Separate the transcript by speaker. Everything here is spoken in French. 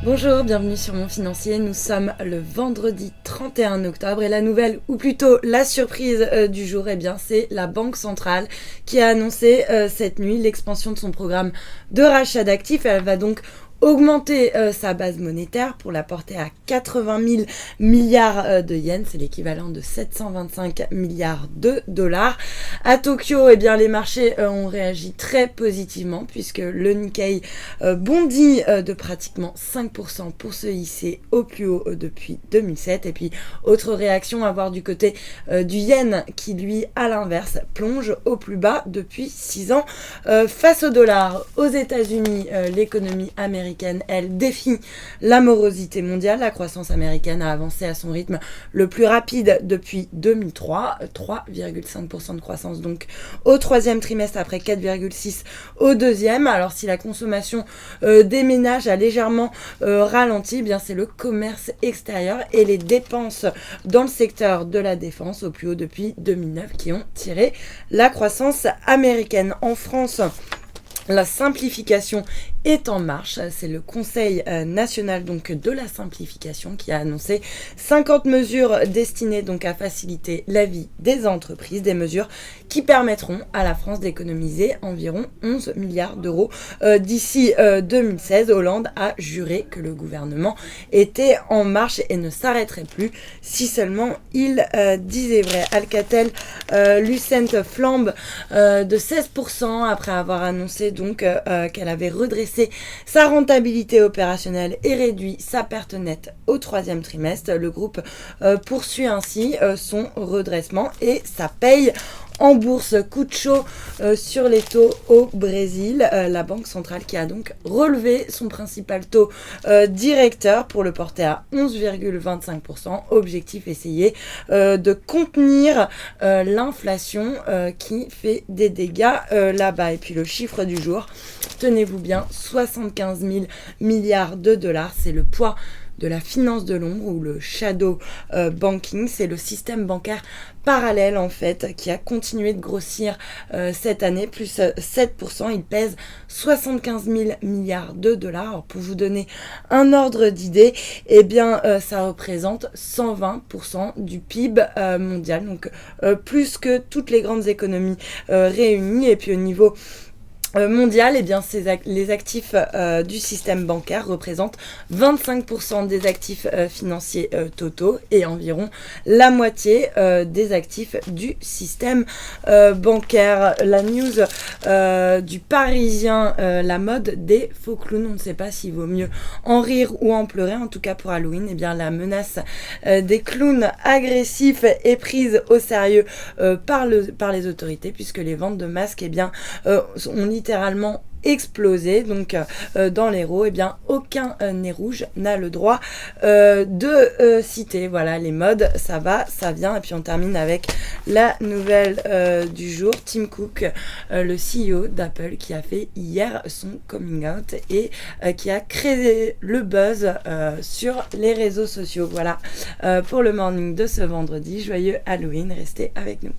Speaker 1: Bonjour, bienvenue sur Mon Financier. Nous sommes le vendredi 31 octobre et la nouvelle, ou plutôt la surprise du jour, c'est la Banque centrale qui a annoncé cette nuit l'expansion de son programme de rachat d'actifs. Elle va donc augmenter sa base monétaire pour la porter à 80 000 milliards de yens, c'est l'équivalent de 725 milliards de dollars. À Tokyo, les marchés ont réagi très positivement puisque le Nikkei bondit de pratiquement 5% pour se hisser au plus haut depuis 2007. Et puis, autre réaction à voir du côté du yen qui, lui, à l'inverse, plonge au plus bas depuis 6 ans face au dollar. Aux États-Unis, l'économie américaine, elle défie la morosité mondiale. La croissance américaine a avancé à son rythme le plus rapide depuis 2003, 3,5% de croissance donc au troisième trimestre après 4,6% au deuxième. Alors si la consommation des ménages a légèrement ralenti, c'est le commerce extérieur et les dépenses dans le secteur de la défense au plus haut depuis 2009 qui ont tiré la croissance américaine. En France, la simplification est en marche. C'est le Conseil national de la simplification qui a annoncé 50 mesures destinées à faciliter la vie des entreprises, des mesures qui permettront à la France d'économiser environ 11 milliards d'euros d'ici 2016. Hollande a juré que le gouvernement était en marche et ne s'arrêterait plus si seulement il disait vrai. Alcatel Lucent flambe de 16% après avoir annoncé qu'elle avait redressé sa rentabilité opérationnelle et réduit sa perte nette au troisième trimestre. Le groupe poursuit ainsi son redressement et ça paye en bourse. Coup de chaud sur les taux au Brésil. La Banque centrale qui a donc relevé son principal taux directeur pour le porter à 11,25%. Objectif, essayer de contenir l'inflation qui fait des dégâts là-bas. Et puis le chiffre du jour, tenez-vous bien, 75 000 milliards de dollars. C'est le poids de la finance de l'ombre ou le shadow banking. C'est le système bancaire parallèle qui a continué de grossir cette année, plus 7%. Il pèse 75 000 milliards de dollars. Alors, pour vous donner un ordre d'idée, ça représente 120% du PIB mondial, donc plus que toutes les grandes économies réunies. Et puis au niveau mondial, les actifs du système bancaire représentent 25% des actifs financiers totaux et environ la moitié des actifs du système bancaire. La news du Parisien, la mode des faux clowns. On ne sait pas s'il vaut mieux en rire ou en pleurer. En tout cas pour Halloween, la menace des clowns agressifs est prise au sérieux par les autorités puisque les ventes de masques ont littéralement explosé. Donc dans l'Hérault, aucun nez rouge n'a le droit de citer. Voilà, les modes, ça va, ça vient. Et puis on termine avec la nouvelle du jour. Tim Cook, le CEO d'Apple, qui a fait hier son coming out et qui a créé le buzz sur les réseaux sociaux. Voilà pour le morning de ce vendredi. Joyeux Halloween, restez avec nous.